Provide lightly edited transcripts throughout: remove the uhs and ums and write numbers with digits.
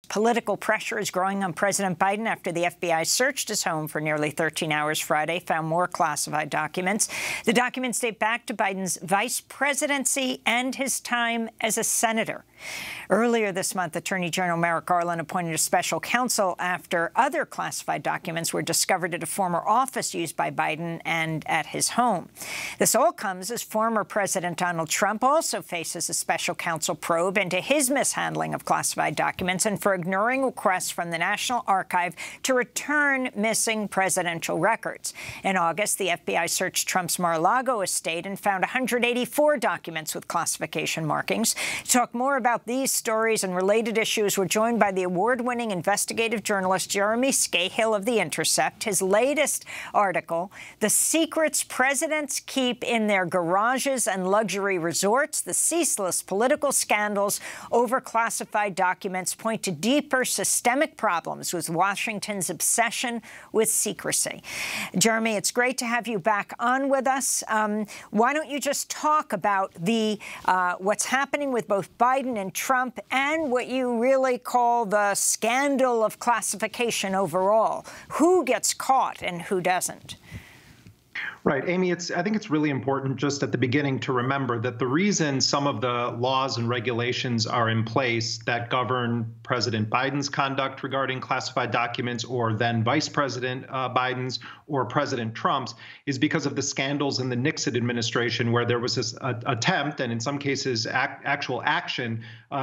Political pressure is growing on President Biden after the FBI searched his home for nearly 13 hours Friday, found more classified documents. The documents date back to Biden's vice presidency and his time as a senator. Earlier this month, Attorney General Merrick Garland appointed a special counsel after other classified documents were discovered at a former office used by Biden and at his home. This all comes as former President Donald Trump also faces a special counsel probe into his mishandling of classified documents and for ignoring requests from the National Archive to return missing presidential records. In August, the FBI searched Trump's Mar-a-Lago estate and found 184 documents with classification markings. To talk more about these stories and related issues, we're joined by the award-winning investigative journalist Jeremy Scahill of The Intercept. His latest article, "The Secrets Presidents Keep in Their Garages and Luxury Resorts, the Ceaseless Political Scandals Over Classified Documents Point to Deeper Systemic Problems with Washington's Obsession with Secrecy." Jeremy, it's great to have you back on with us. Why don't you just talk about the what's happening with both Biden and Trump and what you really call the scandal of classification overall? Who gets caught and who doesn't? Right, Amy, I think it's really important just at the beginning to remember that the reason some of the laws and regulations are in place that govern President Biden's conduct regarding classified documents or then Vice President Biden's or President Trump's is because of the scandals in the Nixon administration where there was this attempt and in some cases actual action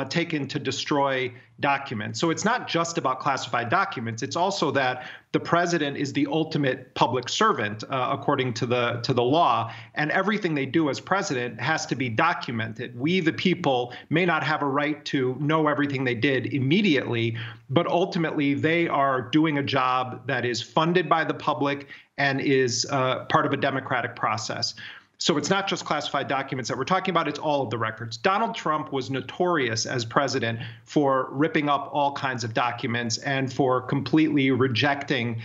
taken to destroy documents. So it's not just about classified documents. It's also that the president is the ultimate public servant, according to the law, and everything they do as president has to be documented. We, the people, may not have a right to know everything they did immediately, but ultimately they are doing a job that is funded by the public and is part of a democratic process. So it's not just classified documents that we're talking about, it's all of the records. Donald Trump was notorious as president for ripping up all kinds of documents and for completely rejecting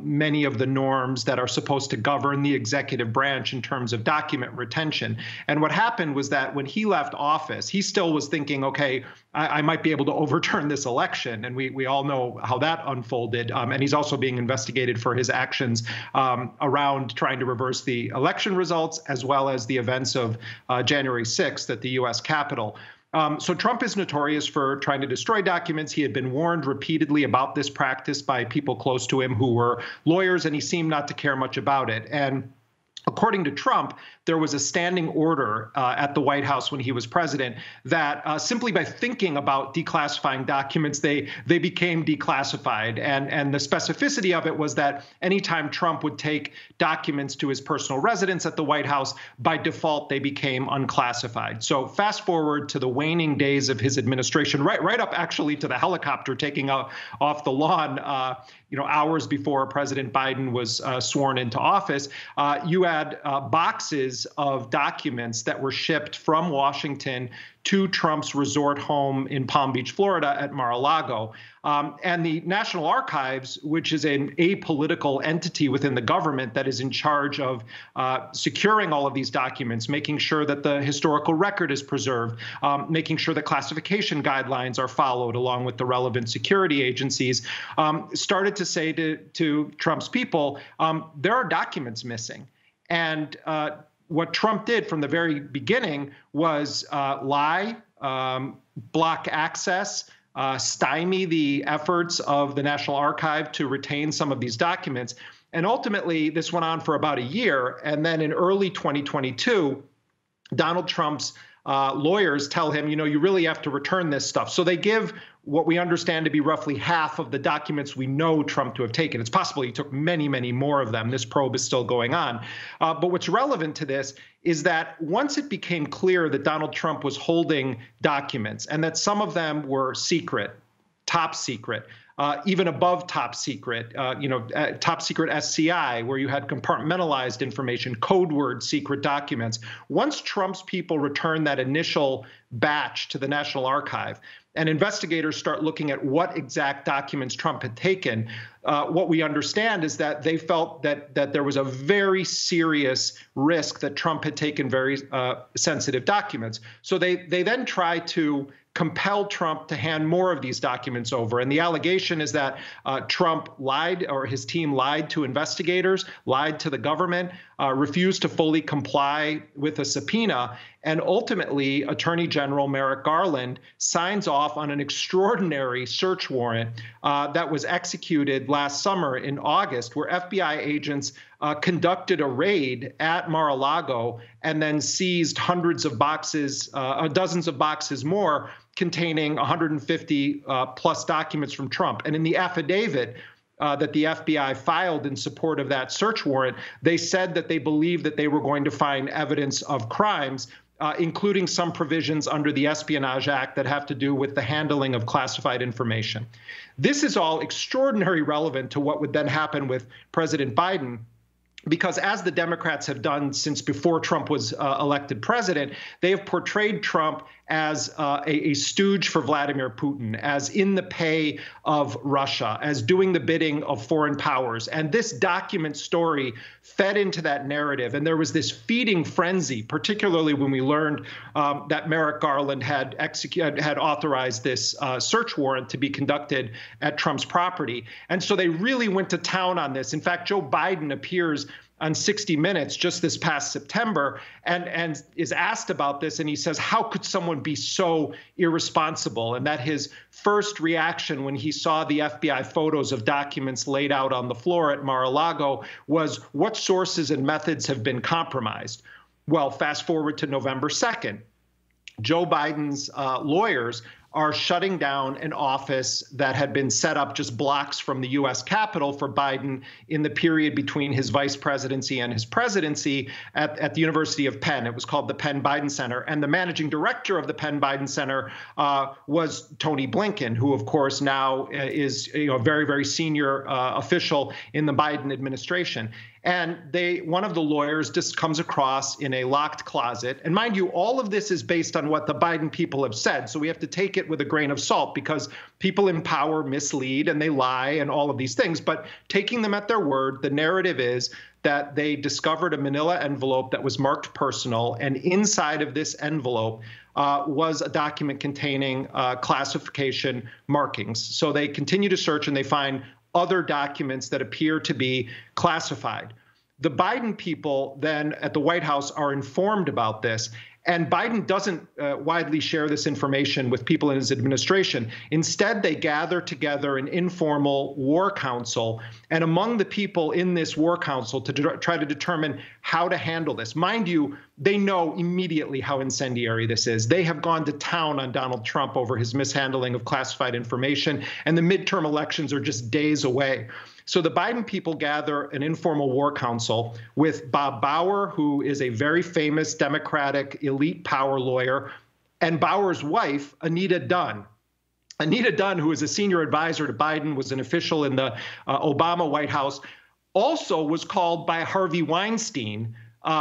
many of the norms that are supposed to govern the executive branch in terms of document retention. And what happened was that when he left office, he still was thinking, okay, I might be able to overturn this election. And we all know how that unfolded. And he's also being investigated for his actions around trying to reverse the election results, as well as the events of January 6th at the U.S. Capitol. So Trump is notorious for trying to destroy documents. He had been warned repeatedly about this practice by people close to him who were lawyers, and he seemed not to care much about it. And according to Trump, there was a standing order at the White House when he was president that simply by thinking about declassifying documents, they became declassified. And the specificity of it was that anytime Trump would take documents to his personal residence at the White House, by default, they became unclassified. So fast forward to the waning days of his administration, right up actually to the helicopter taking off the lawn, hours before President Biden was sworn into office, you had boxes of documents that were shipped from Washington to Trump's resort home in Palm Beach, Florida at Mar-a-Lago. And the National Archives, which is an apolitical entity within the government that is in charge of securing all of these documents, making sure that the historical record is preserved, making sure that classification guidelines are followed along with the relevant security agencies, started to say to Trump's people, there are documents missing. And what Trump did from the very beginning was lie, block access, stymie the efforts of the National Archive to retain some of these documents. And ultimately, this went on for about a year. And then in early 2022, Donald Trump's lawyers tell him, you really have to return this stuff. So they give what we understand to be roughly half of the documents we know Trump to have taken. It's possible he took many, many more of them. This probe is still going on. But what's relevant to this is that once it became clear that Donald Trump was holding documents and that some of them were secret, top secret, even above top secret, top secret SCI, where you had compartmentalized information, code word secret documents. Once Trump's people returned that initial batch to the National Archive, and investigators start looking at what exact documents Trump had taken, what we understand is that they felt that there was a very serious risk that Trump had taken very sensitive documents. So they then try to compelled Trump to hand more of these documents over. And the allegation is that Trump lied, or his team lied to investigators, lied to the government, refused to fully comply with a subpoena. And ultimately, Attorney General Merrick Garland signs off on an extraordinary search warrant that was executed last summer in August, where FBI agents conducted a raid at Mar-a-Lago and then seized hundreds of boxes, dozens of boxes more, containing 150 plus documents from Trump. And in the affidavit that the FBI filed in support of that search warrant, they said that they believed that they were going to find evidence of crimes, including some provisions under the Espionage Act that have to do with the handling of classified information. This is all extraordinarily relevant to what would then happen with President Biden, because as the Democrats have done since before Trump was elected president, they have portrayed Trump as a stooge for Vladimir Putin, as in the pay of Russia, as doing the bidding of foreign powers. And this document story fed into that narrative. And there was this feeding frenzy, particularly when we learned that Merrick Garland had authorized this search warrant to be conducted at Trump's property. And so they really went to town on this. In fact, Joe Biden appears on 60 Minutes just this past September and is asked about this. And he says, how could someone be so irresponsible? And that his first reaction when he saw the FBI photos of documents laid out on the floor at Mar-a-Lago was, what sources and methods have been compromised? Well, fast forward to November 2nd. Joe Biden's lawyers are shutting down an office that had been set up just blocks from the U.S. Capitol for Biden in the period between his vice presidency and his presidency at the University of Penn. It was called the Penn Biden Center. And the managing director of the Penn Biden Center was Tony Blinken, who, of course, now is a very, very senior official in the Biden administration. And one of the lawyers just comes across in a locked closet. And mind you, all of this is based on what the Biden people have said. So we have to take it with a grain of salt, because people in power mislead and they lie and all of these things. But taking them at their word, the narrative is that they discovered a manila envelope that was marked personal. And inside of this envelope was a document containing classification markings. So they continue to search and they find other documents that appear to be classified. The Biden people then at the White House are informed about this, and Biden doesn't widely share this information with people in his administration. Instead, they gather together an informal war council, and among the people in this war council to try to determine how to handle this. Mind you, they know immediately how incendiary this is. They have gone to town on Donald Trump over his mishandling of classified information, and the midterm elections are just days away. So the Biden people gather an informal war council with Bob Bauer, who is a very famous Democratic elite power lawyer, and Bauer's wife, Anita Dunn. Anita Dunn, who is a senior advisor to Biden, was an official in the Obama White House, also was called by Harvey Weinstein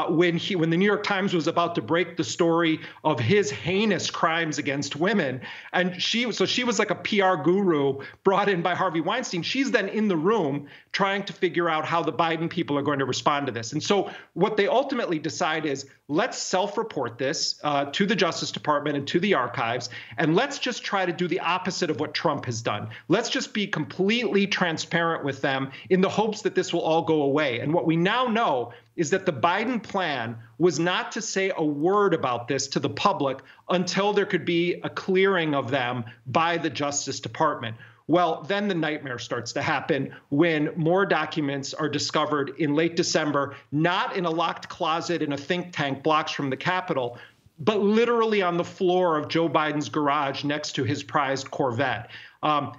when the New York Times was about to break the story of his heinous crimes against women. And she was like a PR guru brought in by Harvey Weinstein. She's then in the room trying to figure out how the Biden people are going to respond to this. And so what they ultimately decide is, let's self-report this to the Justice Department and to the archives, and let's just try to do the opposite of what Trump has done. Let's just be completely transparent with them in the hopes that this will all go away. And what we now know is that the Biden plan was not to say a word about this to the public until there could be a clearing of them by the Justice Department. Well, then the nightmare starts to happen when more documents are discovered in late December, not in a locked closet in a think tank blocks from the Capitol, but literally on the floor of Joe Biden's garage next to his prized Corvette.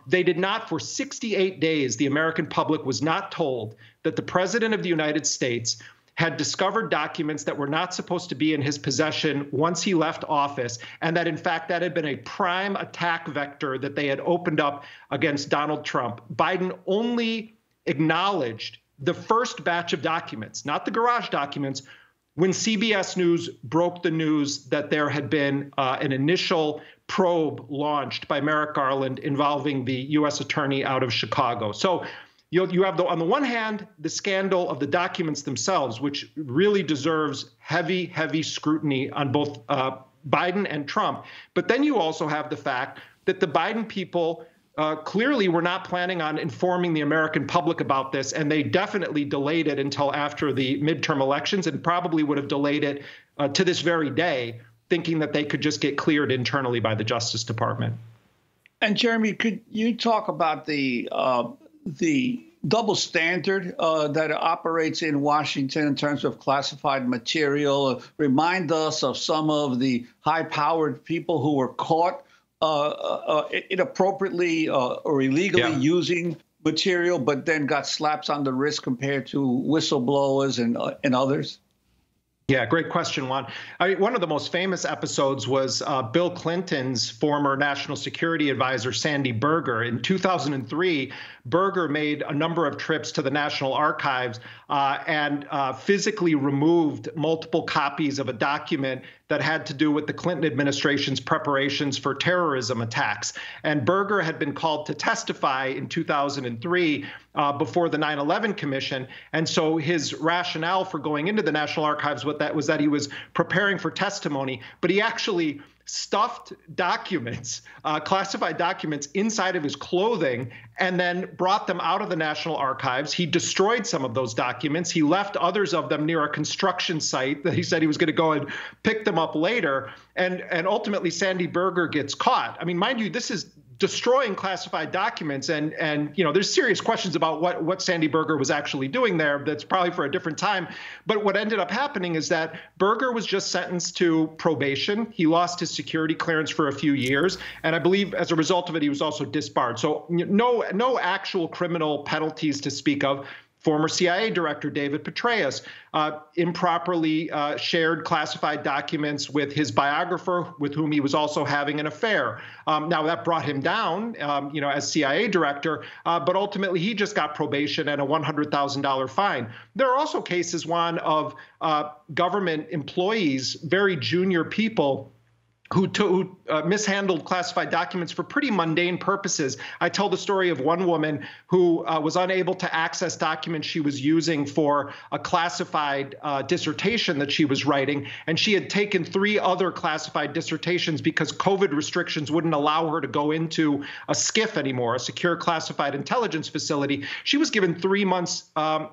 They did not, for 68 days, the American public was not told that the President of the United States had discovered documents that were not supposed to be in his possession once he left office, and that, in fact, that had been a prime attack vector that they had opened up against Donald Trump. Biden only acknowledged the first batch of documents, not the garage documents, when CBS News broke the news that there had been an initial probe launched by Merrick Garland involving the U.S. attorney out of Chicago. So you have, on the one hand, the scandal of the documents themselves, which really deserves heavy, heavy scrutiny on both Biden and Trump. But then you also have the fact that the Biden people clearly were not planning on informing the American public about this, and they definitely delayed it until after the midterm elections, and probably would have delayed it to this very day, thinking that they could just get cleared internally by the Justice Department. And Jeremy, could you talk about the double standard that operates in Washington in terms of classified material? Remind us of some of the high-powered people who were caught inappropriately or illegally using material, but then got slaps on the wrist compared to whistleblowers and others? Yeah, great question, Juan. One of the most famous episodes was Bill Clinton's former national security advisor, Sandy Berger. In 2003, Berger made a number of trips to the National Archives and physically removed multiple copies of a document that had to do with the Clinton administration's preparations for terrorism attacks. And Berger had been called to testify in 2003 before the 9/11 Commission. And so his rationale for going into the National Archives was that he was preparing for testimony, but he actually stuffed documents, classified documents, inside of his clothing and then brought them out of the National Archives. He destroyed some of those documents. He left others of them near a construction site that he said he was going to go and pick them up later. And ultimately, Sandy Berger gets caught. I mean, mind you, this is destroying classified documents, and you know, there's serious questions about what Sandy Berger was actually doing there. That's probably for a different time. But what ended up happening is that Berger was just sentenced to probation. He lost his security clearance for a few years, and I believe as a result of it, he was also disbarred. So no actual criminal penalties to speak of. Former CIA Director David Petraeus improperly shared classified documents with his biographer, with whom he was also having an affair. Now that brought him down, as CIA Director, but ultimately he just got probation and a $100,000 fine. There are also cases, Juan, of government employees, very junior people, who mishandled classified documents for pretty mundane purposes. I tell the story of one woman who was unable to access documents she was using for a classified dissertation that she was writing, and she had taken 3 other classified dissertations because COVID restrictions wouldn't allow her to go into a SCIF anymore, a secure classified intelligence facility. She was given 3 months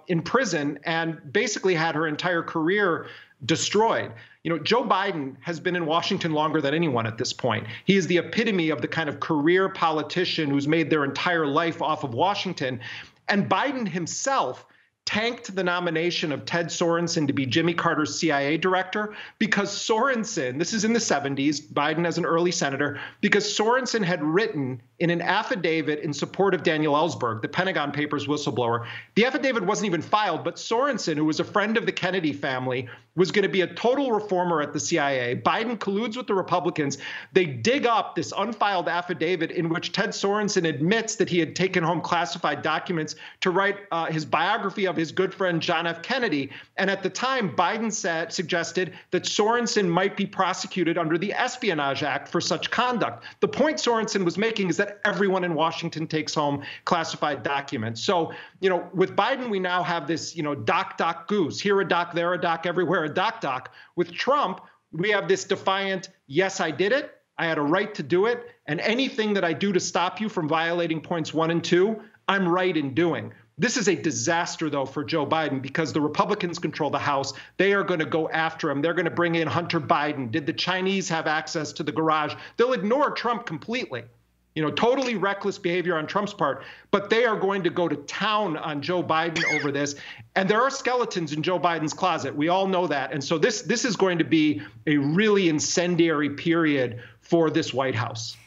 in prison and basically had her entire career destroyed. You know, Joe Biden has been in Washington longer than anyone at this point. He is the epitome of the kind of career politician who's made their entire life off of Washington. And Biden himself tanked the nomination of Ted Sorensen to be Jimmy Carter's CIA director because Sorensen, this is in the 70s, Biden as an early senator, because Sorensen had written in an affidavit in support of Daniel Ellsberg, the Pentagon Papers whistleblower. The affidavit wasn't even filed, but Sorensen, who was a friend of the Kennedy family, was going to be a total reformer at the CIA. Biden colludes with the Republicans. They dig up this unfiled affidavit in which Ted Sorensen admits that he had taken home classified documents to write his biography of his good friend John F. Kennedy. And at the time, Biden suggested that Sorensen might be prosecuted under the Espionage Act for such conduct. The point Sorensen was making is that everyone in Washington takes home classified documents. So, you know, with Biden, we now have this, doc, doc, goose, here a doc, there a doc, everywhere a doc, doc. With Trump, we have this defiant, yes, I did it. I had a right to do it. And anything that I do to stop you from violating points 1 and 2, I'm right in doing. This is a disaster, though, for Joe Biden because the Republicans control the House. They are going to go after him. They're going to bring in Hunter Biden. Did the Chinese have access to the garage? They'll ignore Trump completely. Totally reckless behavior on Trump's part, but they are going to go to town on Joe Biden over this. And there are skeletons in Joe Biden's closet. We all know that. And so this is going to be a really incendiary period for this White House.